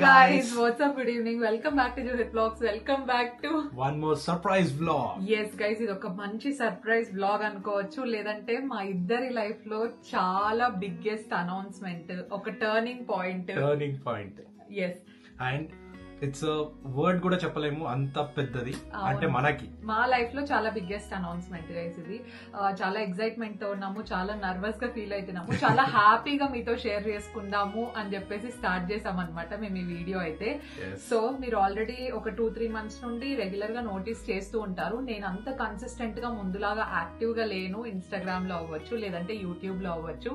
guys, what's up? Good evening. Welcome back to Juhit Vlogs. Welcome back to one more surprise vlog. Yes guys, ఇది ఒక మంచి surprise vlog అనుకోవచ్చు, లేదంటే మా ఇద్దరి లైఫ్ లో చాలా బిగ్గెస్ట్ అనౌన్స్మెంట్, ఒక turning point. Yes. And it's word కూడా చెప్పలేము, అంత పెద్దది. అంటే మనకి మా లైఫ్ లో చాలా బిగ్గెస్ట్ అనౌన్స్మెంట్ గైస్ ఇది. చాలా ఎక్సైట్మెంట్ తో ఉన్నాము, చాలా నర్వస్ గా ఫీల్ అవుతున్నాము, చాలా హ్యాపీగా మీతో షేర్ చేసుకుందాము అని చెప్పేసి స్టార్ట్ చేసాం అనమాట మేము ఈ వీడియో అయితే. సో మీరు ఆల్రెడీ ఒక 2-3 months నుండి రెగ్యులర్ గా నోటీస్ చేస్తూ ఉంటారు, నేను అంత కన్సిస్టెంట్ గా ముందులాగా యాక్టివ్ గా లేను. ఇన్స్టాగ్రామ్ లో అవ్వచ్చు, లేదంటే యూట్యూబ్ లో అవ్వచ్చు.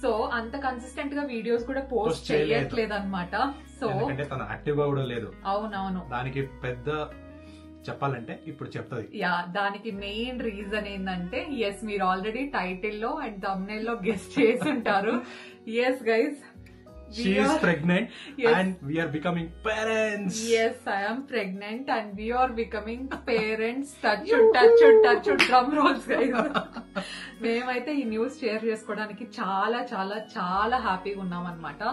సో అంత కన్సిస్టెంట్ గా వీడియోస్ కూడా పోస్ట్ చేయట్లేదు అనమాట. సో తన యాక్టివ్ గా కూడా లేదు. అవునవును, దానికి పెద్ద చెప్పాలంటే ఇప్పుడు చెప్తాది. దానికి మెయిన్ రీజన్ ఏంటంటే, ఎస్ మీరు ఆల్రెడీ టైటిల్ లో అండ్ థంబ్నెయిల్ లో గెస్ చేసి ఉంటారు. Yes guys, she is pregnant. Yes. And we are becoming parents. Yes, I am pregnant and we are becoming parents. touch drum rolls guys. మేమైతే ఈ news share చేసుకోవడానికి చాలా చాలా చాలా హ్యాపీగా ఉన్నాం అనమాట.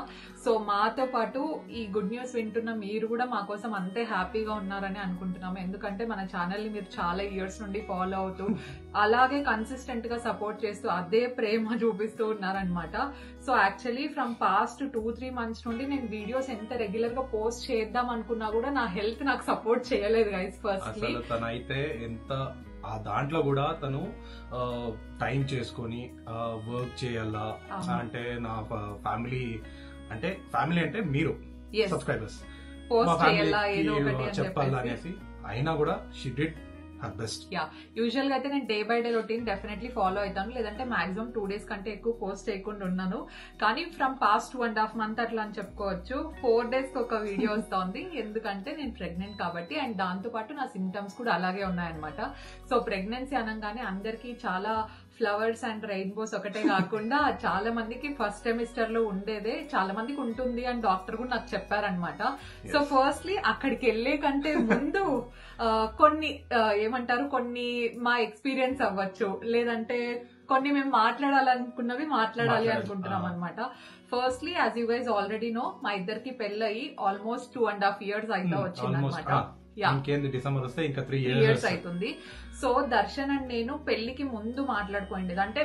సో మాతో పాటు ఈ గుడ్ న్యూస్ వింటున్న మీరు కూడా మా కోసం అంతే హ్యాపీగా ఉన్నారని అనుకుంటున్నాము. ఎందుకంటే మన ఛానల్ ని మీరు చాలా ఇయర్స్ నుండి ఫాలో అవుతూ అలాగే కన్సిస్టెంట్ గా సపోర్ట్ చేస్తూ అదే ప్రేమ చూపిస్తూ ఉన్నారనమాట. So actually from past 2-3 months నుండి నేను వీడియోస్ ఎంత రెగ్యులర్ గా పోస్ట్ చేద్దాం అనుకున్నా కూడా నా హెల్త్ నాకు సపోర్ట్ చేయలేదు గైస్. ఫస్ట్ తనైతే ఎంత ఆ దాంట్లో కూడా తను టైం చేసుకొని వర్క్ చేయాలా, అంటే నా ఫ్యామిలీ అంటే మీరు సబ్స్క్రైబర్స్ చెప్పాలా అనేసి, అయినా కూడా she did her best. Usual గా అయితే నేను day by day routine definitely follow అవుతాను, లేదంటే మాక్సిమం 2 days కంటే ఎక్కువ పోస్ట్ చేయకుండా ఉన్నాను. కానీ ఫ్రమ్ పాస్ట్ 1.5 month అట్లా అని చెప్పుకోవచ్చు, 4 days కి ఒక వీడియో వస్తుంది. ఎందుకంటే నేను ప్రెగ్నెంట్ కాబట్టి, అండ్ దాంతో పాటు నా సిమ్టమ్స్ కూడా అలాగే ఉన్నాయన్నమాట. సో ప్రెగ్నెన్సీ అనగానే అందరికి చాలా ఫ్లవర్స్ అండ్ రెయిన్బోస్ ఒకటే కాకుండా చాలా మందికి ఫస్ట్ సెమిస్టర్ లో ఉండేదే చాలా మందికి ఉంటుంది అని డాక్టర్ కూడా నాకు చెప్పారనమాట. సో ఫస్ట్లీ అక్కడికి వెళ్లే కంటే ముందు కొన్ని కొన్ని మా ఎక్స్పీరియన్స్ అవ్వచ్చు, లేదంటే కొన్ని మేము మాట్లాడాలి అనుకుంటున్నాం అనమాట. Firstly as you guys already know, మా ఇద్దరికి పెళ్ళయి ఆల్మోస్ట్ 2.5 years అయితే వచ్చింది అనమాట. డిసెంబర్ వస్తే ఇంకా 3 years అవుతుంది. సో దర్శన్ అండ్ నేను పెళ్లికి ముందు మాట్లాడుకోండి, అంటే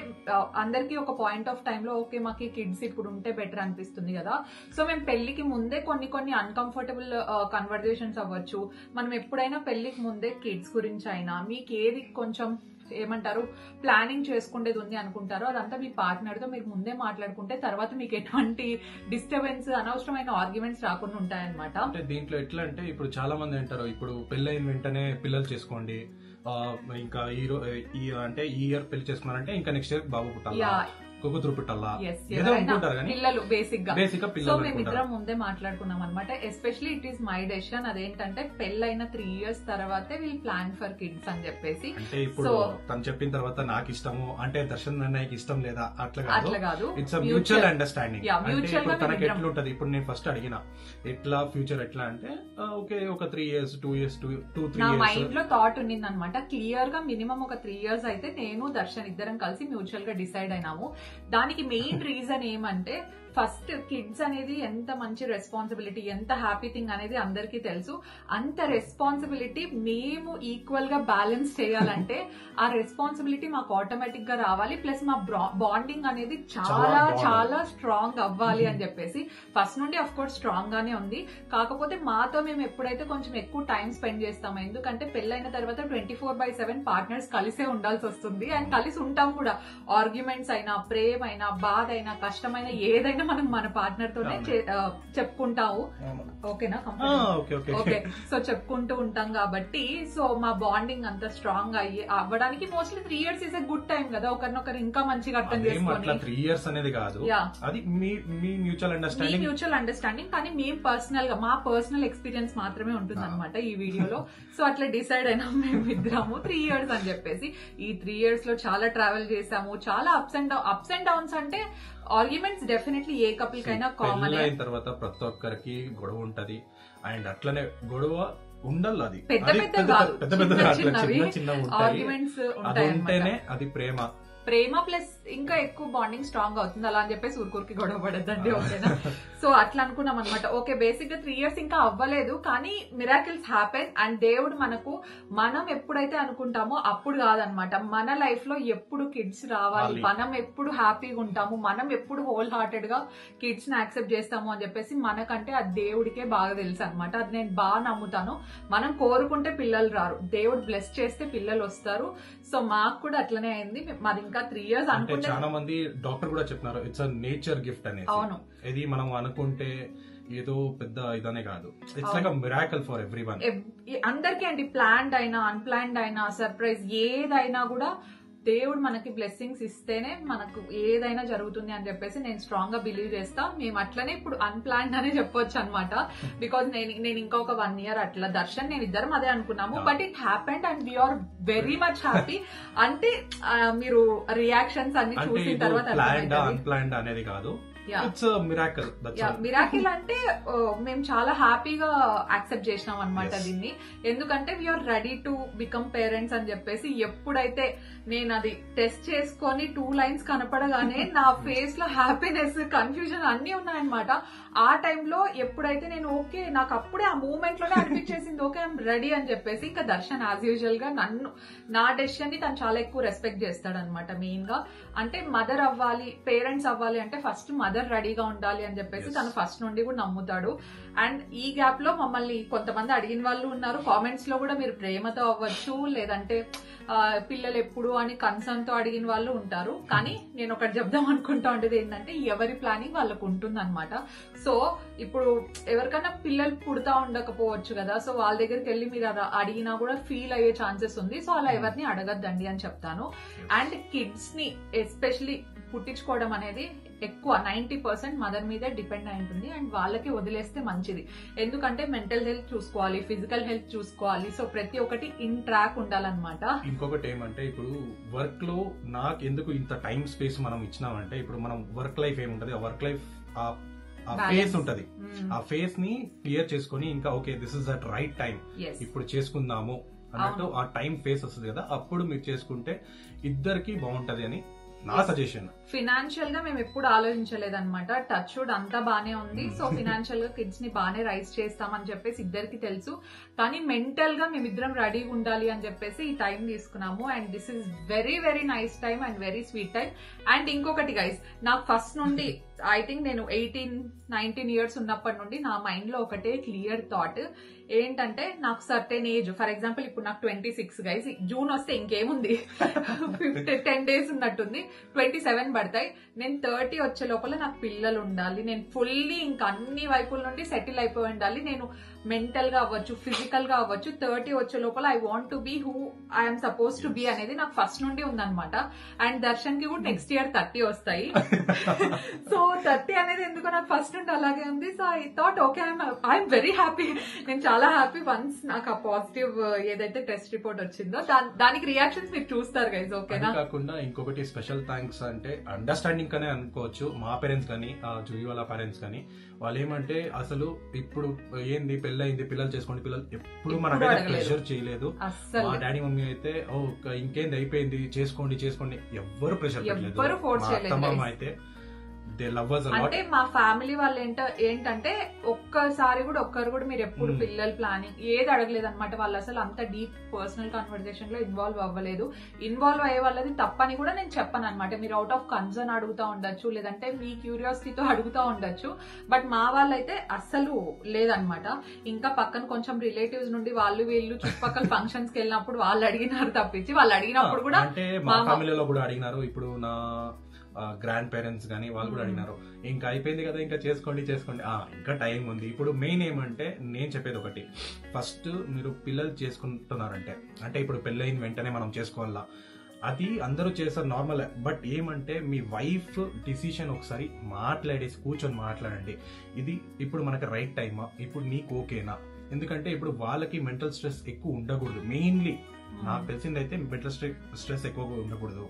అందరికి ఒక పాయింట్ ఆఫ్ టైమ్ లో ఓకే మాకు కిడ్స్ ఇప్పుడు ఉంటే బెటర్ అనిపిస్తుంది కదా. సో మేము పెళ్లికి ముందే కొన్ని అన్కంఫర్టబుల్ కన్వర్జేషన్స్ అవ్వచ్చు. మనం ఎప్పుడైనా పెళ్లికి ముందే కిడ్స్ గురించి అయినా, మీకు ఏది కొంచెం ప్లానింగ్ చేసుకునేది ఉంది అనుకుంటారో అదంతా మీ పార్ట్నర్ తో మీరు ముందే మాట్లాడుకుంటే తర్వాత మీకు ఎటువంటి డిస్టర్బెన్స్, అనవసరమైన ఆర్గ్యుమెంట్స్ రాకుండా ఉంటాయన్నమాట. అంటే దీంట్లో ఎట్లా అంటే, ఇప్పుడు చాలా మంది అంటారు ఇప్పుడు పెళ్ళైన వెంటనే పిల్లలు చేసుకోండి, ఇంకా ఈ ఇయర్ పెళ్లి చేసుకున్నారంటే ఇంకా నెక్స్ట్ ఇయర్ బాబు పుట్టాలి, కూతురు పుట్టాలా, పిల్లలు బేసిక్ గా. సో మేమిద్దరం ముందే మాట్లాడుకున్నాం అనమాట. Especially it is my decision. అదేంటంటే పెళ్ళైన 3 years తర్వాతే విల్ ప్లాన్ ఫర్ కిడ్స్ అని చెప్పేసి. అంటే ఇప్పుడు తను చెప్పిన తర్వాత నాకు ఇష్టము అంటే దర్శన్ అన్నయ్యకి ఇష్టం లేదా అట్లా కాదు, ఇట్స్ మ్యూచువల్ అండర్స్టాండింగ్. తనకి ఎట్లుంటది, ఇప్పుడు నేను ఫస్ట్ అడిగిన ఎట్లా ఫ్యూచర్ ఎట్లా అంటే ఓకే ఒక 3 years 2 years 2-3 years మైండ్ లో థాట్ ఉండింది అనమాట. క్లియర్ గా మినిమం ఒక 3 years అయితే నేను దర్శన్ ఇద్దరం కలిసి మ్యూచువల్ గా డిసైడ్ అయినాము. దానికి మెయిన్ రీజన్ ఏమంటే, ఫస్ట్ కిడ్స్ అనేది ఎంత మంచి రెస్పాన్సిబిలిటీ, ఎంత హ్యాపీ థింగ్ అనేది అందరికీ తెలుసు. అంత రెస్పాన్సిబిలిటీ మేము ఈక్వల్ గా బ్యాలెన్స్ చేయాలంటే ఆ రెస్పాన్సిబిలిటీ మాకు ఆటోమేటిక్ గా రావాలి, ప్లస్ మా బాండింగ్ అనేది చాలా చాలా స్ట్రాంగ్ అవ్వాలి అని చెప్పేసి ఫస్ట్ నుండి అఫ్ కోర్స్ స్ట్రాంగ్ గానే ఉంది. కాకపోతే మాతో మేము ఎప్పుడైతే కొంచెం ఎక్కువ టైం స్పెండ్ చేస్తామో, ఎందుకంటే పెళ్ళైన తర్వాత 24/7 పార్ట్నర్స్ కలిసే ఉండాల్సి వస్తుంది, అండ్ కలిసి ఉంటాం కూడా. ఆర్గ్యుమెంట్స్ అయినా, ప్రేమ అయినా, బాధ అయినా, కష్టమైన ఏదైనా మనం మన పార్ట్నర్ తోనే చెప్పుకుంటాము. ఓకేనా? ఓకే. సో చెప్పుకుంటూ ఉంటాం కాబట్టి సో మా బాండింగ్ అంత స్ట్రాంగ్ అవ్వడానికి mostly 3 years is a good time కదా, ఒకరినొకరు ఇంకా మంచిగా అర్థం చేసుకొని. 3 years అనేది కాదు, అది మీ మ్యూచువల్ అండర్స్టాండింగ్. కానీ మేము పర్సనల్ గా మా పర్సనల్ ఎక్స్పీరియన్స్ మాత్రమే ఉంటుంది అనమాట ఈ వీడియోలో. సో అట్లా డిసైడ్ అయినా మేము ఇద్దరము 3 years అని చెప్పేసి. ఈ 3 years లో చాలా ట్రావెల్ చేసాము, చాలా అప్స్ అండ్ డౌన్స్. అంటే ఆర్గ్యుమెంట్స్ డెఫినెట్లీ ఏ కపుల్ కైనా కామన్. అయిన తర్వాత ప్రతి ఒక్కరికి గొడవ ఉంటది, అండ్ అట్లనే గొడవ ఉండాలి. అది పెద్ద చిన్న ఆర్గ్యుమెంట్స్ ఉంటేనే అది ప్రేమ. ప్రేమ ప్లస్ ఇంకా ఎక్కువ బాండింగ్ స్ట్రాంగ్ అవుతుంది. అలా అని చెప్పేసి ఊరికి గొడవ పడద్దండి, ఓకేనా? సో అట్లా అనుకున్నాం అనమాట. ఓకే, బేసిక్ గా 3 years ఇంకా అవ్వలేదు, కానీ మిరాకిల్స్ హ్యాపెన్. అండ్ దేవుడు మనకు మనం ఎప్పుడైతే అనుకుంటామో అప్పుడు కాదనమాట, మన లైఫ్ లో ఎప్పుడు కిడ్స్ రావాలి, మనం ఎప్పుడు హ్యాపీగా ఉంటాము, మనం ఎప్పుడు హోల్ హార్టెడ్ గా కిడ్స్ ని యాక్సెప్ట్ చేస్తాము అని చెప్పేసి మనకంటే అది దేవుడికే బాగా తెలుసు అనమాట. అది నేను బాగా నమ్ముతాను. మనం కోరుకుంటే పిల్లలు రారు, దేవుడు బ్లెస్ చేస్తే పిల్లలు వస్తారు. సో మాకు కూడా అట్లనే అయింది. మాది ఇంకా 3 years అనుకుంటే చాలా మంది డాక్టర్ కూడా చెప్పినారు ఇట్స్ అ నేచర్ గిఫ్ట్ అనేది. అవును, ఇది మనం అనుకుంటే ఏదో పెద్ద ఇదనే కాదు, it's like a miracle for everyone. అందరికీ అండి, ప్లాన్డ్ అయినా అన్ప్లాన్డ్ అయినా సర్ప్రైజ్ ఏదైనా కూడా దేవుడు మనకి బ్లెస్సింగ్స్ ఇస్తేనే మనకు ఏదైనా జరుగుతుంది అని చెప్పేసి నేను స్ట్రాంగ్ గా బిలీవ్ చేస్తా. మేము అట్లనే ఇప్పుడు అన్ప్లాన్డ్ అనే చెప్పొచ్చు అనమాట. బికాజ్ నేను ఇంకా ఒక 1 year అట్లా దర్శన్ నేను ఇద్దరం అదే అనుకున్నాము. But it happened and we are very much happy. అంటే మీరు రియాక్షన్స్ అన్ని చూసిన తర్వాత అన్ప్లాన్డ్ అనేది కాదు, మిరాకిల్ అంటే మేము చాలా హ్యాపీగా యాక్సెప్ట్ చేసినాం అనమాట దీన్ని. ఎందుకంటే we are ready to become parents అని చెప్పేసి ఎప్పుడైతే నేను అది టెస్ట్ చేసుకొని 2 lines కనపడగానే నా ఫేస్ లో హ్యాపీనెస్, కన్ఫ్యూజన్ అన్ని ఉన్నాయన్నమాట. ఆ టైంలో ఎప్పుడైతే నేను ఓకే, నాకు అప్పుడే ఆ మూమెంట్ లోనే అనిపించేసింది ఓకే ఐఎమ్ రెడీ అని చెప్పేసి. ఇంకా దర్శన్ యాజ్ యూజువల్ గా నా డెసిషన్ ని తను చాలా ఎక్కువ రెస్పెక్ట్ చేస్తాడు అనమాట. మెయిన్ గా అంటే మదర్ అవ్వాలి, పేరెంట్స్ అవ్వాలి అంటే ఫస్ట్ మదర్ రెడీగా ఉండాలి అని చెప్పేసి తను ఫస్ట్ నుండి కూడా నమ్ముతాడు. అండ్ ఈ గ్యాప్ లో మమ్మల్ని కొంతమంది అడిగిన వాళ్ళు ఉన్నారు కామెంట్స్ లో కూడా, మీరు ప్రేమతో అవ్వచ్చు లేదంటే పిల్లలు ఎప్పుడు అని కన్సర్న్ తో అడిగిన వాళ్ళు ఉంటారు. కానీ నేను ఒకటి చెప్దాం అనుకుంటా ఉండేది ఏంటంటే, ఎవరి ప్లానింగ్ వాళ్ళకు ఉంటుంది అనమాట. సో ఇప్పుడు ఎవరికైనా పిల్లలు పుడతా ఉండకపోవచ్చు కదా, సో వాళ్ళ దగ్గరికి వెళ్ళి మీరు అది అడిగినా కూడా ఫీల్ అయ్యే ఛాన్సెస్ ఉంది. సో అలా ఎవరిని అడగద్దండి అని చెప్తాను. అండ్ కిడ్స్ ని ఎస్పెషలీ పుట్టించుకోవడం అనేది ఎక్కువ 90% మదర్ మీదే డిపెండ్ అయి ఉంటుంది. అండ్ వాళ్ళకి వదిలేస్తే మంచిది. ఎందుకంటే మెంటల్ హెల్త్ చూసుకోవాలి, ఫిజికల్ హెల్త్ చూసుకోవాలి. సో ప్రతి ఒక్కటి ఇన్ ట్రాక్ ఉండాలన్నమాట. ఇంకొకటి ఏమంటే, ఇప్పుడు వర్క్ లో నాకు ఎందుకు ఇంత టైం స్పేస్ మనం ఇచ్చినామంటే, ఇప్పుడు మనం వర్క్ లైఫ్ ఏముంటది, ఆ వర్క్ లైఫ్ ఆ ఫేస్ ఉంటది, ఆ ఫేస్ ని క్లియర్ చేసుకుని ఇంకా okay this is that right time, ఇప్పుడు చేసుకుందాము అన్నట్టు ఆ టైం ఫేస్ వస్తుంది కదా, అప్పుడు మీరు చేసుకుంటే ఇద్దరికి బాగుంటది అని నా సజెషన్. ఫినాన్షియల్ గా మేము ఎప్పుడు ఆలోచించలేదన్నమాట. టచ్ వుడ్ అంతా బానే ఉంది. సో ఫినాన్షియల్ గా కిడ్స్ ని బానే రైజ్ చేస్తామని చెప్పేసి ఇద్దరికి తెలుసు. కానీ మెంటల్ గా మేమిద్దరం రెడీగా ఉండాలి అని చెప్పేసి ఈ టైం తీసుకున్నాము. And this is very very nice time and very sweet time. And ఇంకొకటి గైస్, నాకు ఫస్ట్ నుండి ఐ థింక్ నేను 18-19 years ఉన్నప్పటి నుండి నా మైండ్ లో ఒకటే క్లియర్ థాట్ ఏంటంటే, నాకు సర్టెన్ ఏజ్, ఫర్ ఎగ్జాంపుల్ ఇప్పుడు నాకు 26 గైస్, జూన్ వస్తే ఇంకేముంది 10 days ఉన్నట్టుంది, 27 పడతాయి. నేను 30 వచ్చే లోపల నాకు పిల్లలు ఉండాలి, నేను ఫుల్లీ ఇంకా అన్ని వైపుల నుండి సెటిల్ అయిపోయి ఉండాలి. నేను మెంటల్ గా అవ్వచ్చు, ఫిజికల్ గా అవ్వచ్చు, 30 వచ్చే లోపల I want to be who I'm supposed to be అనేది నాకు ఫస్ట్ నుండి ఉందన్నమాట. అండ్ దర్శన్ కి కూడా నెక్స్ట్ ఇయర్ 30 వస్తాయి. సో 30 అనేది ఎందుకో నాకు ఫస్ట్ నుండి అలాగే ఉంది. So I thought okay I'm very happy. నేను చాలా హ్యాపీ వన్స్ నాకు ఆ పాజిటివ్ ఏదైతే టెస్ట్ రిపోర్ట్ వచ్చిందో దానికి రియాక్షన్స్ మీరు చూస్తారు గైస్, ఓకేనా? కాకుండా ఇంకొకటి స్పెషల్ థ్యాంక్స్ అంటే అండర్స్టాండింగ్ కనే అనుకోవచ్చు. మా పేరెంట్స్ కానీ జూహీ వాళ్ళ పేరెంట్స్ కానీ వాళ్ళు ఏమంటే, అసలు ఇప్పుడు ఏంది పెళ్ళయింది, పిల్లలు చేసుకోండి, పిల్లలు ఎప్పుడు మనకైతే ప్రెషర్ చేయలేదు. మా డాడీ మమ్మీ అయితే ఇంకేంది అయిపోయింది చేసుకోండి చేసుకోండి, ఎవ్వరు ప్రెషర్ పెట్టలేదు. అత్తమ్మ అయితే అంటే మా ఫ్యామిలీ వాళ్ళు ఏంటంటే ఒక్కసారి కూడా ఒక్కరు కూడా మీరు ఎప్పుడు పిల్లల ప్లానింగ్ ఏది అడగలేదు అనమాట. వాళ్ళు అసలు అంత డీప్ పర్సనల్ కన్వర్సేషన్ లో ఇన్వాల్వ్ అవ్వలేదు. ఇన్వాల్వ్ అయ్యే వాళ్ళది తప్పని కూడా నేను చెప్పను అనమాట. మీరు అవుట్ ఆఫ్ కన్సర్న్ అడుగుతా ఉండొచ్చు, లేదంటే మీ క్యూరియాసిటీతో అడుగుతా ఉండొచ్చు. బట్ మా వాళ్ళైతే అస్సలు లేదనమాట. ఇంకా పక్కన కొంచెం రిలేటివ్స్ నుండి వాళ్ళు వీళ్ళు చుట్టుపక్కల ఫంక్షన్స్ కి వెళ్ళినప్పుడు వాళ్ళు అడిగినారు తప్పించి, వాళ్ళు అడిగినప్పుడు కూడా మా ఫ్యామిలీలో కూడా అడిగినారు. ఇప్పుడు నా గ్రాండ్ పేరెంట్స్ గానీ వాళ్ళు కూడా అడిగినారు, ఇంకా అయిపోయింది కదా ఇంకా చేసుకోండి ఇంకా టైం ఉంది. ఇప్పుడు మెయిన్ ఏమంటే నేను చెప్పేది ఒకటి, ఫస్ట్ మీరు పిల్లలు చేసుకుంటున్నారంటే అంటే ఇప్పుడు పెళ్ళైన వెంటనే మనం చేసుకోవాలా, అది అందరూ చేస్తారు నార్మల్. బట్ ఏమంటే మీ వైఫ్ డిసిషన్ ఒకసారి కూర్చొని మాట్లాడండి. ఇది ఇప్పుడు మనకి రైట్ టైమా, ఇప్పుడు నీకు ఓకేనా? ఎందుకంటే ఇప్పుడు వాళ్ళకి మెంటల్ స్ట్రెస్ ఎక్కువ ఉండకూడదు. మెయిన్లీ నాకు తెలిసిందైతే మెంటల్ స్ట్రెస్ ఎక్కువగా ఉండకూడదు,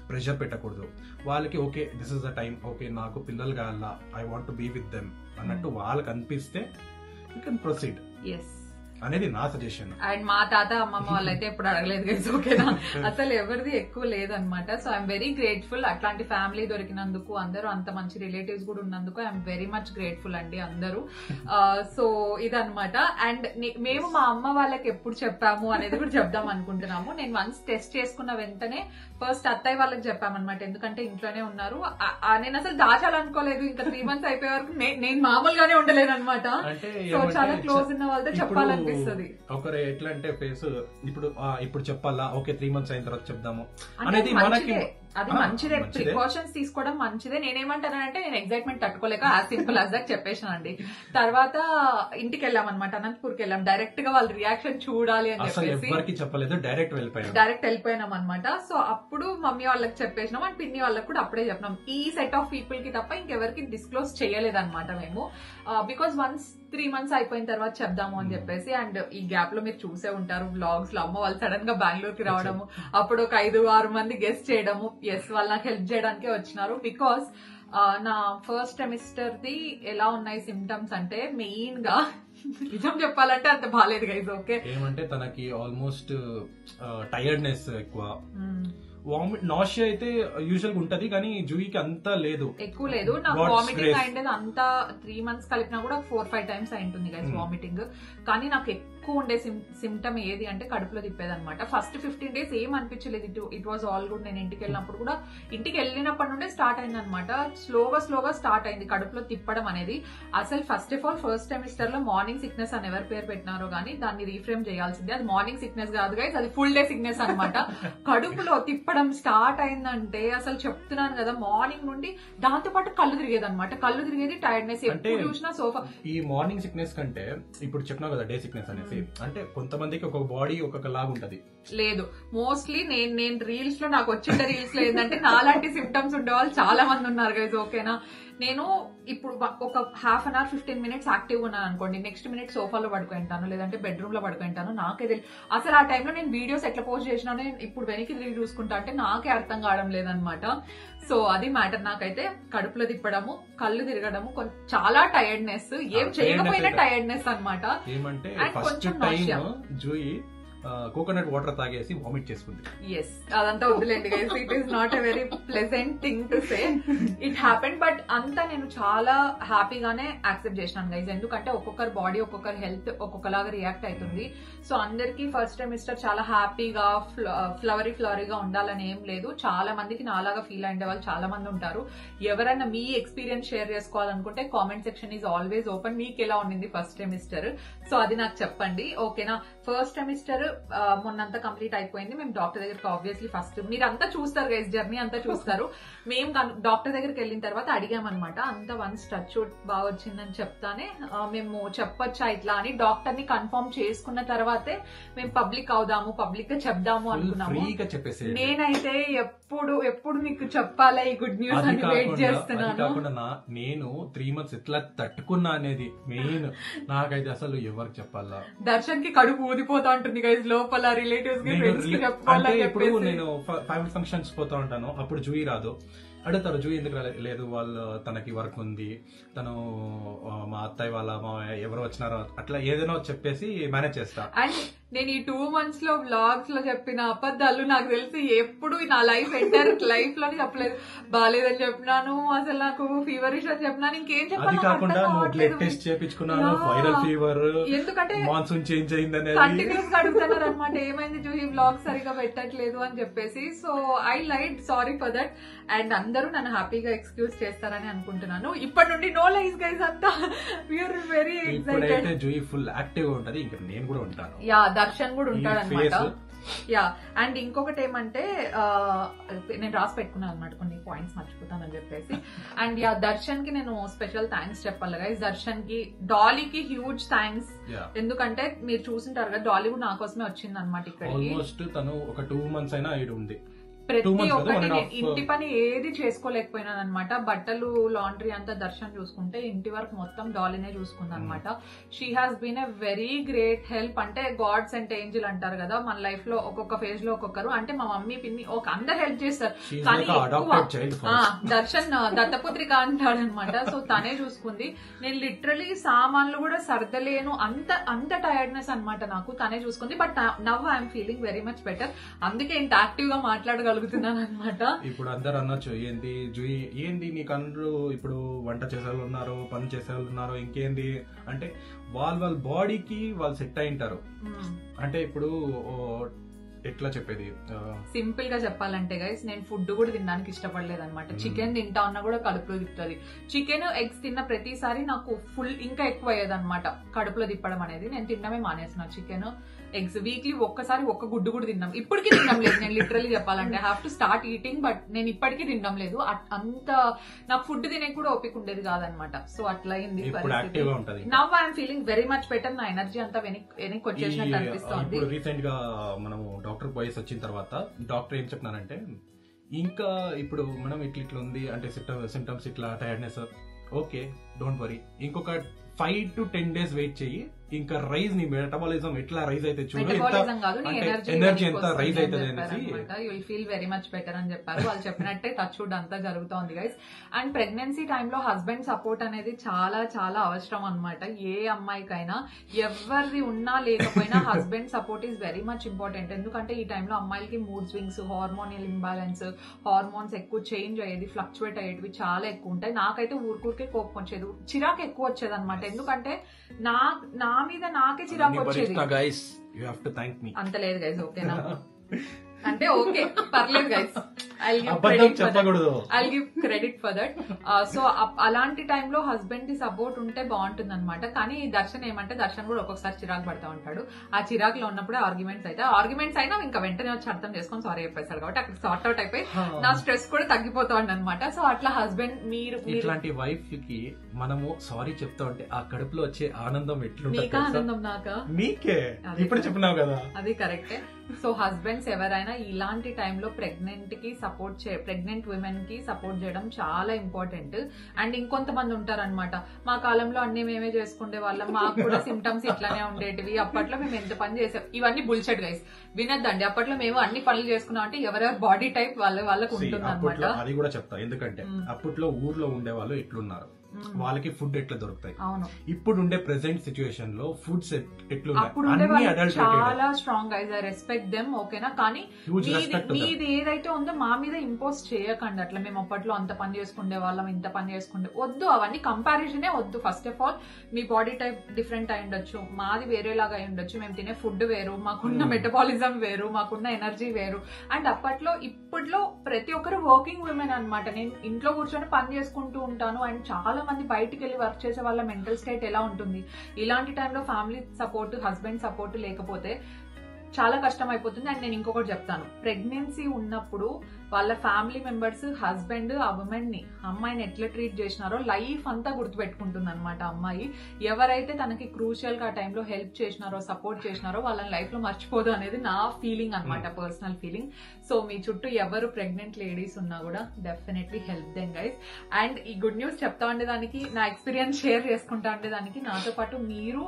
ప్రెషర్ పెట్టకూడదు. వాళ్ళకి okay this is the time, okay నాకు పిల్లలు కావాలా, I want to be with them అన్నట్టు వాళ్ళకి అనిపిస్తే యూ కెన్ ప్రొసీడ్. అనేది నా సజెషన్. అండ్ మా తాత అమ్మమ్మ వాళ్ళైతే ఎప్పుడు అడగలేదు గైస్, ఓకేనా, అసలు ఎవరిది ఎక్కువ లేదనమాట. సో ఐఎమ్ వెరీ గ్రేట్ఫుల్ అట్లాంటి ఫ్యామిలీ దొరికినందుకు, అందరూ అంత మంచి రిలేటివ్స్ కూడా ఉన్నందుకు ఐఎమ్ వెరీ మచ్ గ్రేట్ఫుల్ అండి అందరూ. సో ఇదనమాట. అండ్ మేము మా అమ్మ వాళ్ళకి ఎప్పుడు చెప్పాము అనేది కూడా చెప్దాం అనుకుంటున్నాము. నేను వన్స్ టెస్ట్ చేసుకున్న వెంటనే ఫస్ట్ అత్తయ్య వాళ్ళకి చెప్పామన్నమాట, ఎందుకంటే ఇంట్లోనే ఉన్నారు. నేను అసలు దాచాలనుకోలేదు, ఇంకా 3 months అయిపోయే వరకు నేను మామూలుగానే ఉండలేను అనమాట. సో చాలా క్లోజ్ ఉన్న వాళ్ళతో చెప్పాలనిపిస్తుంది. ఒకరు ఎట్లా అంటే ఫేస్ ఇప్పుడు చెప్పాలా, ఓకే 3 months అయిన తర్వాత చెప్దాము అనేది మనకి అది మంచిదే, ప్రికాషన్స్ తీసుకోవడం మంచిదే. నేనేమంటానంటే నేను ఎగ్జైట్మెంట్ తట్టుకోలేక యాజ్ సింపుల్ యాజ్ దట్ చెప్పేసానండి. తర్వాత ఇంటికి వెళ్ళాం అనమాట, అనంతపూర్కి వెళ్ళాం. డైరెక్ట్ గా వాళ్ళ రియాక్షన్ చూడాలి అని చెప్పేసి చెప్పలేదు, డైరెక్ట్ వెళ్ళిపోయినాం అనమాట. సో అప్పుడు మమ్మీ వాళ్ళకి చెప్పేసినాం అండ్ పిన్ని వాళ్ళకి కూడా అప్పుడే చెప్పినాం. ఈ సెట్ ఆఫ్ పీపుల్ కి తప్ప ఇంకెవరికి డిస్క్లోజ్ చేయలేదన్నమాట మేము, బికాస్ వన్స్ 3 months అయిపోయిన తర్వాత చెప్దాము అని చెప్పేసి. అండ్ ఈ గ్యాప్ లో మీరు చూసే ఉంటారు వ్లాగ్స్ లో, అమ్మ వాళ్ళు సడన్ గా బెంగళూరుకి రావడము, అప్పుడు ఒక 5-6 మంది గెస్ట్ చేయడము. ఎస్, వాళ్ళు నాకు హెల్ప్ చేయడానికే వచ్చినారు. బికాస్ నా ఫస్ట్ సెమిస్టర్ ది ఎలా ఉన్నాయి సిమ్టమ్స్ అంటే, మెయిన్ గా నిజం చెప్పాలంటే అంత బాగాలేదు గైజ్. ఓకే, ఏమంటే తనకి ఆల్మోస్ట్ టైర్డ్నెస్ ఎక్కువ, నాషియా అయితే యూజువల్ గా ఉంటది కానీ జూయికి అంతా లేదు, ఎక్కువ లేదు. నాకు వామిటింగ్ అయింది అంతా 3 months కలిపినా కూడా 4-5 times అయింటుంది గైస్ వామిటింగ్. కానీ నాకు ఎక్కువ ఉండే సిమ్టమ్ ఏది అంటే కడుపులో తిప్పేదన్నమాట. ఫస్ట్ 15 days ఏం అనిపించలేదు, ఇట్ వాజ్ ఆల్ గుడ్. నేను ఇంటికి వెళ్ళినప్పుడు కూడా, ఇంటికి వెళ్ళినప్పటి నుండే స్టార్ట్ అయింది అనమాట. స్లోగా స్టార్ట్ అయింది కడుపులో తిప్పడం అనేది. అసలు first of all first semester లో మార్నింగ్ సిక్నెస్ అని ఎవరి పేరు పెట్టినారో గానీ దాన్ని రీఫ్రేమ్ చేయాల్సిందే. అది మార్నింగ్ సిక్నెస్ కాదు గైస్, అది ఫుల్ డే సిక్నెస్ అనమాట. కడుపులో తిప్పడం స్టార్ట్ అయిందంటే అసలు చెప్తున్నాను కదా, మార్నింగ్ నుండి దాంతో పాటు కళ్ళు తిరిగేది అనమాట. కళ్ళు తిరిగేది, టైర్డ్నెస్, ఎప్పుడు చూసినా సోఫా. ఈ మార్నింగ్ సిక్నెస్ కంటే ఇప్పుడు చెప్పినా కదా డే సిక్నెస్ అనేసి, అంటే కొంతమందికి ఒక్కొక్క బాడీ ఒక్కొక్క లాగా ఉంటది. లేదు, మోస్ట్లీ నేను రీల్స్ లో, నాకు వచ్చిన రీల్స్ లో ఏంటంటే నాలాంటి సిమ్టమ్స్ ఉండే వాళ్ళు చాలా మంది ఉన్నారు గైజ్. ఓకేనా, నేను ఇప్పుడు ఒక 1/2 hour 15 minutes యాక్టివ్ ఉన్నాను అనుకోండి, నెక్స్ట్ మినిట్ సోఫాలో పడుకుంటాను, లేదంటే బెడ్రూమ్ లో పడుకుంటాను. నాకే తెలియదు అసలు ఆ టైంలో నేను వీడియోస్ ఎట్లా పోస్ట్ చేసినా ఇప్పుడు వెనక్కి తిరిగి చూసుకుంటా అంటే నాకే అర్థం కావడం లేదనమాట. సో అది మ్యాటర్. నాకైతే కడుపులో తిప్పడము, కళ్ళు తిరగడము, చాలా టైర్డ్నెస్, ఏం చేయకపోయినా టైర్డ్నెస్ అనమాట. ఏమంటే ఫస్ట్ టైం జూయి కోకోనట్ వాటర్ తాగేసి వామిట్ చేసుకుంది. ఎస్, అదంతా వద్దులేండి guys, it is not a very pleasant thing to say. It happen, but అంతా నేను చాలా హ్యాపీగానే యాక్సెప్ట్ చేసినాను గైస్. ఎందుకంటే ఒక్కొక్కరి బాడీ, ఒక్కొక్కరి హెల్త్ ఒక్కొక్కలాగా రియాక్ట్ అవుతుంది. సో అందరికి ఫస్ట్ సెమిస్టర్ చాలా హ్యాపీగా ఫ్లవరీగా ఉండాలని ఏం లేదు. చాలా మందికి నాలాగా ఫీల్ అయ్యే వాళ్ళు చాలా మంది ఉంటారు. ఎవరైనా మీ ఎక్స్పీరియన్స్ షేర్ చేసుకోవాలనుకుంటే comment section is always open. మీకు ఎలా ఉండింది ఫస్ట్ సెమిస్టర్, సో అది నాకు చెప్పండి. ఓకేనా, ఫస్ట్ సెమిస్టర్ మొన్నంతా కంప్లీట్ అయిపోయింది. మేము డాక్టర్ దగ్గరికి ఆబ్వియస్లీ ఫస్ట్ మీరంతా చూస్తారు గైస్, జర్నీ అంతా చూస్తారు. మేము డాక్టర్ దగ్గరికి వెళ్ళిన తర్వాత అడిగామన్నమాట, అంత వన్స్ టచ్ బాగా వచ్చిందని చెప్తానే మేము చెప్పొచ్చా ఇట్లా అని డాక్టర్ ని కన్ఫర్మ్ చేసుకున్న తర్వాతే మేము పబ్లిక్ అవుదాము, పబ్లిక్ గా చెప్దాము అనుకున్నాము. నేనైతే ఎప్పుడు నీకు చెప్పాలా ఈ గుడ్ న్యూస్ అని వెయిట్ చేస్తున్నాను. నేను 3 months ఎట్లా తట్టుకున్నా అనేది మెయిన్. నాకైతే అసలు ఎవరికి చెప్పాలా, దర్శన్ కి కడుపు ఊదిపోతా ఉంటుంది గైస్ లోపల, రిలేటివ్స్ కి, ఫ్రెండ్స్ కి చెప్పాలా. ఇప్పుడు నేను ఫ్యామిలీ ఫంక్షన్స్ పోతా ఉంటాను, అప్పుడు జూయి రాదు. అడుగుతారు జూయి ఎందుకు లేదు, వాళ్ళు తనకి వర్క్ ఉంది, తను మా అత్తయ్య వాళ్ళ మా ఎవరు వచ్చినారో అట్లా ఏదైనా చెప్పేసి మేనేజ్ చేస్తా. అండ్ నేను ఈ 2 months లో వ్లాగ్స్ లో చెప్పిన అబద్ధాలు నాకు తెలిసి ఎప్పుడు నా లైఫ్ ఎంటైర్ లైఫ్ లోనే చెప్పలేదు. బాగాలేదని చెప్పినాను, అసలు నాకు ఫీవర్ ఇష్యూ చెప్పినాను, ఇంకేం చెప్పాలి. ఎందుకంటే మాన్సూన్ చేంజ్ అయిందని కంటిన్యూస్ అడుగుతున్నారు అనమాట, ఏమైంది జూహి వ్లాగ్ సరిగా పెట్టట్లేదు అని చెప్పేసి. So I light sorry for that. And అందరూ నన్ను హ్యాపీగా ఎక్స్క్యూజ్ చేస్తారని అనుకుంటున్నాను. ఇప్పటి నుండి నో లైస్ గైస్, అంతా we are very excited. Juhi full active గా ఉంటది, ఇంకా నేను కూడా ఉంటాను. యా, దర్శన్ కూడా ఉంటాడు అనమాట. యా, అండ్ ఇంకొకటి ఏమంటే నేను రాసి పెట్టుకున్నాను అనమాట కొన్ని పాయింట్స్ మర్చిపోతానని చెప్పేసి. అండ్ యా, దర్శన్ కి నేను స్పెషల్ థ్యాంక్స్ చెప్పాలి గైస్. దర్శన్ కి, డాలీకి హ్యూజ్ థ్యాంక్స్. ఎందుకంటే మీరు చూసింటారు కదా, డాలీ కూడా నా కోసమే వచ్చింది అనమాట ఇక్కడికి. ఆల్మోస్ట్ తను ఒక 2 months అయినా ఉంది. ప్రతి ఒక్కటి ఇంటి పని ఏది చేసుకోలేకపోయినాను అనమాట. బట్టలు లాండ్రీ అంతా దర్శనం చూసుకుంటే ఇంటి వరకు మొత్తం డాలీనే చూసుకుంది అనమాట. She has been a very great help. అంటే గాడ్స్ అండ్ ఏంజిల్ అంటారు కదా, మన లైఫ్ లో ఒక్కొక్క ఫేజ్ లో ఒక్కొక్కరు. అంటే మా మమ్మీ పిన్ని అందరు హెల్ప్ చేస్తారు, కానీ దర్శన్ దత్తపుత్రిక అంటాడు అనమాట. సో తనే చూసుకుంది. నేను లిటరలీ సామాన్లు కూడా సర్దలేను, అంత టైర్డ్నెస్ అనమాట నాకు. తనే చూసుకుంది. But now I'm feeling very much better. అందుకే ఇంత యాక్టివ్ గా మాట్లాడగలుగుతున్నాను అనమాట. ఇప్పుడు అందరు అనొచ్చు, ఏంది నీ కళ్ళు ఇప్పుడు వంట చేసేవాళ్ళు ఉన్నారు, పని చేసేవాళ్ళు ఉన్నారు, ఇంకేంది అంటే వాళ్ళ బాడీకి వాళ్ళు సెట్ అయి ఉంటారు. అంటే ఇప్పుడు ఎట్లా చెప్పేది, సింపుల్ గా చెప్పాలంటే గైస్, నేను ఫుడ్ కూడా తినడానికి ఇష్టపడలేదు అనమాట. చికెన్ తింటా ఉన్నా కూడా కడుపులో తిప్పుతుంది. చికెన్ ఎగ్స్ తిన్న ప్రతిసారి నాకు ఫుల్ ఇంకా ఎక్కువ అయ్యేది అనమాట కడుపులో తిప్పడం అనేది. నేను తినడమే మానేసిన చికెన్ ఎగ్స్. వీక్లీ ఒక్కసారి ఒక్క గుడ్డు కూడా తిన్నాం. ఇప్పటికీ తినడం లేదు నేను లిటరలీ చెప్పాలంటే. Have to start eating, but నేను ఇప్పటికీ తినడం లేదు. అంత నాకు ఫుడ్ తినే కూడా ఓపిక ఉండేది కాదనమాట. సో అట్లా అయింది పరిస్థితి. Now I'm feeling very much better. నా ఎనర్జీ అంతా వెనక్కి వచ్చేసినట్టు అనిపిస్తుంది. రీసెంట్ గా మనము డాక్టర్ పోయేసి వచ్చిన తర్వాత డాక్టర్ ఏం చెప్పినారంటే, ఇంకా ఇప్పుడు మనం ఇట్లా ఉంది అంటే సిమ్టమ్స్ ఇట్లా టైర్డ్నెస్, ఓకే డోంట్ వరీ, ఇంకొక 5 to 10 days వెయిట్ చెయ్యి, ఇంకా రైజ్ నీ మెటబాలిజం ఎట్లా రైజ్ అయితే చూడు, ఎనర్జీ ఎంత రైజ్ అవుతుంది అనేసి you will feel very much better అని చెప్పారు. వాళ్ళు చెప్పినట్టే టచ్ వుడ్ అంతా జరుగుతోంది గైస్. అండ్ ప్రెగ్నెన్సీ టైంలో హస్బెండ్ సపోర్ట్ అనేది చాలా చాలా అవసరం అనమాట. ఏ అమ్మాయికైనా ఎవరిది ఉన్నా లేకపోయినా husband support is very much important. ఎందుకంటే ఈ టైంలో అమ్మాయిలకి మూడ్ స్వింగ్స్, హార్మోనియల్ ఇంబ్యాలెన్స్, హార్మోన్స్ ఎక్కువ చేంజ్ అయ్యేది, ఫ్లక్చువేట్ అయ్యేటివి చాలా ఎక్కువ ఉంటాయి. నాకైతే ఊరికూరికే కోపం వచ్చేది, చిరాకు ఎక్కువ వచ్చేది అనమాట. ఎందుకంటే నా మీద నాకే చిరాకు వచ్చేది. అంత లేదు గైస్, ఓకేనా? అంటే ఓకే పర్లేదు guys, I give credit for that. So అలాంటి టైంలో హస్బెండ్ కి సపోర్ట్ ఉంటే బాగుంటుంది అనమాట. కానీ దర్శన్ ఏమంటే, దర్శన్ కూడా ఒక్కొక్కసారి చిరాకు పడతా ఉంటాడు. ఆ చిరాకులో ఉన్నప్పుడే ఆర్గ్యుమెంట్స్ అయితే, ఆర్గ్యుమెంట్స్ అయినా ఇంకా వెంటనే వచ్చి అర్థం చేసుకొని సారీ చెప్పేస్తాడు. కాబట్టి అక్కడ సార్ట్ అవుట్ అయిపోయి నా స్ట్రెస్ కూడా తగ్గిపోతాడు అనమాట. సో అట్లా హస్బెండ్ మీరు ఇట్లాంటి వైఫ్ కి మనము సారీ చెప్తా ఉంటే ఆ కడుపులో వచ్చే ఆనందం ఎట్లుంటుంది? నీకా ఆనందం నాకా? నీకే ఇప్పుడు చెప్పినావు కదా, అది కరెక్టే. సో హస్బెండ్స్ ఎవరైనా ఇలాంటి టైంలో ప్రెగ్నెంట్ విమెన్ కి సపోర్ట్ చేయడం చాలా ఇంపార్టెంట్. అండ్ ఇంకొంతమంది ఉంటారనమాట, మా కాలంలో అన్ని మేమే చేసుకునే వాళ్ళం, మాకు కూడా సిమ్టమ్స్ ఇట్లానే ఉండేటివి, అప్పట్లో మేము ఎంత పని చేసాం. ఇవన్నీ బుల్షెట్ గైస్, వినద్దండి. అప్పట్లో మేము అన్ని పనులు చేసుకున్నాం అంటే ఎవరెవరి బాడీ టైప్ వాళ్ళకు ఉంటుంది అనమాట. అది కూడా చెప్తా, ఎందుకంటే అప్పట్లో ఊర్లో ఉండే వాళ్ళు ఎట్లున్నారు, వాళ్ళకి ఫుడ్ ఎట్లా దొరుకుతాయి. ఇప్పుడు ఉండే ప్రెసెంట్ సిచ్యువేషన్ లో ఫుడ్స్ ఎట్లున్నాయి, చాలా strong guys, I respect them, ఓకేనా? కానీ మీది ఏదైతే ఉందో మా మీద ఇంపోజ్ చేయకండి. అట్లా మేము అప్పట్లో అంత పని చేసుకునే వాళ్ళం, ఇంత పని చేసుకుంటే వద్దు. అవన్నీ కంపారిజనే వద్దు. First of all me body type different అయి ఉండొచ్చు, మాది వేరేలాగా అయి ఉండొచ్చు, మేము తినే ఫుడ్ వేరు, మాకున్న మెటబాలిజం వేరు, మాకున్న ఎనర్జీ వేరు. అండ్ అప్పట్లో ఇప్పట్లో ప్రతి ఒక్కరు వర్కింగ్ విమెన్ అనమాట. నేను ఇంట్లో కూర్చొని పని చేసుకుంటూ ఉంటాను. అండ్ చాలా మంది బయటికి వెళ్ళి వర్క్ చేసే వాళ్ళ మెంటల్ స్టేట్ ఎలా ఉంటుంది? ఇలాంటి టైంలో ఫ్యామిలీ సపోర్ట్, హస్బెండ్ సపోర్ట్ లేకపోతే చాలా కష్టం అయిపోతుంది. అండ్ నేను ఇంకొకటి చెప్తాను, ప్రెగ్నెన్సీ ఉన్నప్పుడు వాళ్ళ ఫ్యామిలీ మెంబర్స్ హస్బెండ్ ఆ ఉమెన్ ని, అమ్మాయిని ఎట్లా ట్రీట్ చేసినారో లైఫ్ అంతా గుర్తుపెట్టుకుంటుంది అనమాట అమ్మాయి. ఎవరైతే తనకి క్రూషియల్ గా టైంలో హెల్ప్ చేసినారో, సపోర్ట్ చేసినారో వాళ్ళని లైఫ్ లో మర్చిపోదు అనేది నా ఫీలింగ్ అనమాట, పర్సనల్ ఫీలింగ్. సో మీ చుట్టూ ఎవరు ప్రెగ్నెంట్ లేడీస్ ఉన్నా కూడా definitely help them guys. And ఈ గుడ్ న్యూస్ చెప్తా ఉండేదానికి, నా ఎక్స్పీరియన్స్ షేర్ చేసుకుంటా ఉండేదానికి నాతో పాటు మీరు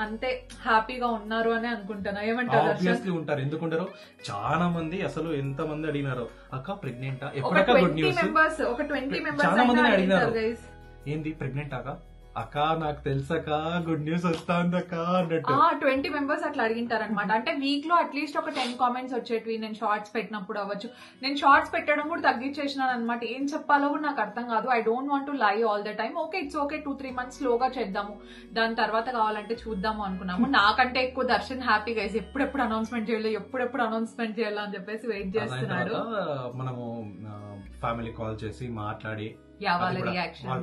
అంతే హ్యాపీగా ఉన్నారు అని అనుకుంటున్నా. ఏమంటారు? ఉంటారు, ఎందుకుంటారు? చాలా మంది అసలు ఎంత మంది అడిగినారు, అక్క ప్రెగ్నెంటా? ఒక 20 మెంబర్స్ చాలా మంది అడిగినారు, ఏంది ప్రెగ్నెంట్ అక్క నాకు తెలుసక్క, గుడ్ న్యూస్ వస్తా ఉందక్క అన్నట్టు. 20 మెంబర్స్ అట్లా అడిగింటారనమాట. అంటే వీక్ లో అట్లీస్ట్ ఒక 10 కామెంట్స్ వచ్చేటివి. నేను షార్ట్స్ పెట్టినప్పుడు అవ్వచ్చు, నేను షార్ట్స్ పెట్టడం కూడా తగ్గించేసినాను అనమాట. ఏం చెప్పాలో కూడా నాకు అర్థం కాదు. I don't want to lie all the time. Okay it's okay, 2-3 months స్లోగా చేద్దాము, దాని తర్వాత కావాలంటే చూద్దాము అనుకున్నాము. నాకంటే ఎక్కువ దర్శన్ హ్యాపీ గైస్, ఎప్పుడెప్పుడు అనౌన్స్మెంట్ చేయాలి, ఎప్పుడెప్పుడు అనౌన్స్మెంట్ చేయాలి అని చెప్పేసి వెయిట్ చేస్తున్నాడు. మనము ఫ్యామిలీ కాల్ చేసి మాట్లాడి వాళ్ళ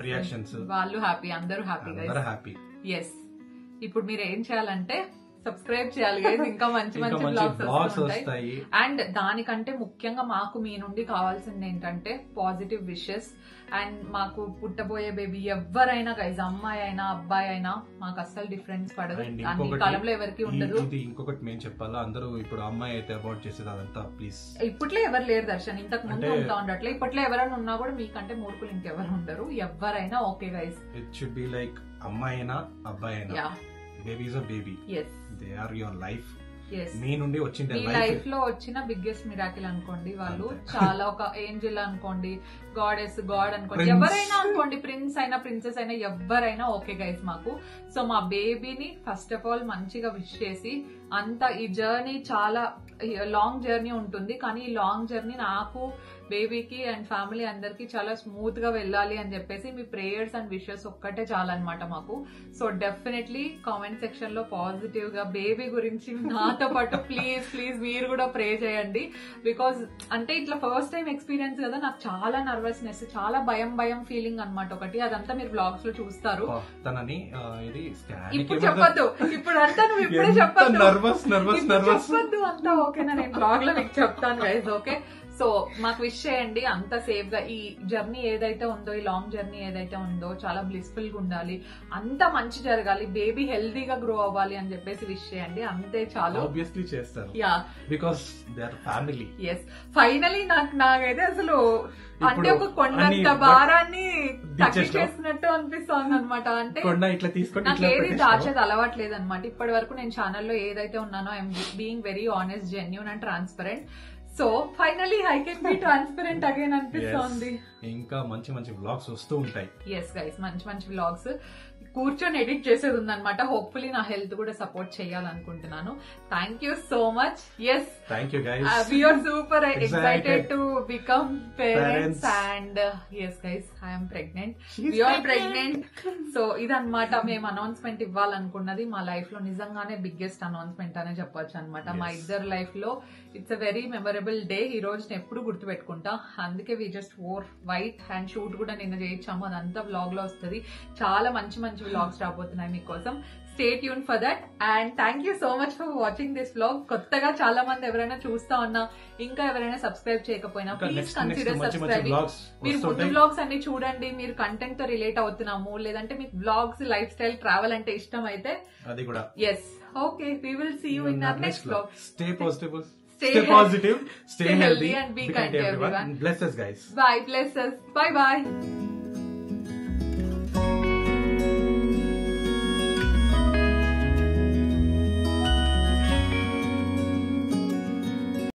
రియాక్షన్స్, వాళ్ళు హ్యాపీ, అందరూ హ్యాపీ. ఎస్, ఇప్పుడు మీరు ఏం చేయాలంటే సబ్స్క్రైబ్ చేయాలి గైస్. ఇంకా మంచి మంచి బ్లాగ్స్ వస్తాయి. అండ్ దానికంటే ముఖ్యంగా మాకు మీ నుండి కావాల్సింది ఏంటంటే పాజిటివ్ విషెస్. అండ్ మాకు పుట్టబోయే బేబీ ఎవరైనా గైజ్, అమ్మాయి అయినా అబ్బాయి అయినా మాకు అస్సలు డిఫరెన్స్ పడదు. అన్ని కాలంలో ఎవరికి ఉండదు. ఇంకొకటి మేము చెప్పాలా, అందరూ ఇప్పుడు అమ్మాయి అయితే అబౌట్ చేసేది అదంతా ప్లీజ్. ఇప్పట్లో ఎవరు లేరు దర్శన్, ఇంతకు ముందు ఉంటా ఉండట్లే. ఇప్పట్లో ఎవరైనా ఉన్నా కూడా మీకంటే మూర్ఖులు ఇంకెవరు ఉండరు. ఎవరైనా okay guys. It should be like అమ్మాయి అయినా అబ్బాయి అయినా, baby is a baby. They are your life. మీ నుండి వచ్చిన లైఫ్ లో వచ్చిన బిగ్గెస్ట్ మిరాకిల్ అనుకోండి. వాళ్ళు చాలా ఒక ఏంజెల్ అనుకోండి, గాడెస్, గాడ్ అనుకోండి, ఎవరైనా అనుకోండి, ప్రిన్స్ అయినా ప్రిన్సెస్ అయినా ఎవరైనా ఓకే గైస్ మాకు. సో మా బేబీని ఫస్ట్ ఆఫ్ ఆల్ మంచిగా విష్ చేసి, అంత ఈ జర్నీ చాలా లాంగ్ జర్నీ ఉంటుంది, కానీ ఈ లాంగ్ జర్నీ నాకు, బేబీకి అండ్ ఫ్యామిలీ అందరికి చాలా స్మూత్ గా వెళ్ళాలి అని చెప్పేసి మీ ప్రేయర్స్ అండ్ విషెస్ ఒక్కటే చాలన్నమాట మాకు. సో డెఫినెట్లీ కామెంట్ సెక్షన్ లో పాజిటివ్ గా బేబీ గురించి నాతో పాటు ప్లీజ్ ప్లీజ్ మీరు కూడా ప్రే చేయండి. బికాజ్ అంటే ఇట్లా ఫస్ట్ టైం ఎక్స్పీరియన్స్ కదా, నాకు చాలా నర్వస్నెస్, చాలా భయం ఫీలింగ్ అనమాట ఒకటి. అదంతా మీరు బ్లాగ్స్ లో చూస్తారు. ఇప్పుడు చెప్పొద్దు, ఇప్పుడు అంతా నువ్వు ఇప్పుడే చెప్పొద్దు అంతా ఓకేనా, నేను బ్లాగ్ లో మీకు చెప్తాను గైస్. ఓకే, సో మాకు విష్ చేయండి అంత సేఫ్ గా. ఈ జర్నీ ఏదైతే ఉందో, ఈ లాంగ్ జర్నీ ఏదైతే ఉందో చాలా బ్లిస్ఫుల్ గా ఉండాలి, అంత మంచి జరగాలి, బేబీ హెల్దీగా గ్రో అవ్వాలి అని చెప్పేసి విష్ చేయండి. అంతే చాలు. ఆబ్వియస్లీ చేస్తారు, because they are family. Yes, finally నాకైతే అసలు అంటే ఒక కొండంత భారాన్ని తగ్గించేసినట్టు అనిపిస్తుంది అనమాట. అంటే నాకు ఏది దాచేది అలవాట్లేదు అనమాట. ఇప్పటి వరకు నేను ఛానల్లో ఏదైతే ఉన్నానో I'm being very honest, genuine and transparent. So finally I can be transparent again అనిపిస్తోంది. ఇంకా మంచి మంచి వ్లాగ్స్ వస్తూ ఉంటాయి. ఎస్ గైస్, మంచి మంచి వ్లాగ్స్ కూర్చొని ఎడిట్ చేసేది ఉందన్నమాట. హోప్ఫుల్లీ నా హెల్త్ కూడా సపోర్ట్ చేయాలనుకుంటున్నాను. Thank you so much. Yes, thank you guys. We are super excited to become parents and yes guys, I am pregnant. We are pregnant. So ఇదన్నమాట మేము అనౌన్స్మెంట్ ఇవ్వాలనుకున్నది. మా life లో నిజంగానే బిగ్గెస్ట్ అనౌన్స్మెంట్ అనే చెప్పొచ్చు అనమాట. మా ఇద్దరు లైఫ్ లో it's a very memorable day. ఈ రోజు నేను ఎప్పుడు గుర్తుపెట్టుకుంటా. అందుకే we just wore white and shoot కూడా నిన్న చేయించాము, అదంతా వ్లాగ్ లో వస్తుంది. చాలా మంచి మంచి వ్లాగ్స్ రాబోతున్నాయి మీకోసం. Stay tune for that. And thank you so much for watching this vlog. కొత్తగా చాలా మంది ఎవరైనా చూస్తా ఉన్నా, ఇంకా ఎవరైనా సబ్స్క్రైబ్ చేయకపోయినా ప్లీజ్ కన్సిడర్ సబ్స్క్రైబింగ్. మీరు ముందు వ్లాగ్స్ అన్ని చూడండి. మీరు కంటెంట్ తో రిలేట్ అవుతున్నాము, లేదంటే మీకు వ్లాగ్స్, లైఫ్ స్టైల్, ట్రావెల్ అంటే ఇష్టం అయితే అది కూడా. Yes, okay, we will see you in our next vlog. Stay positive, stay healthy and be kind to everyone. Bless us guys. Bye, bless us. Bye bye.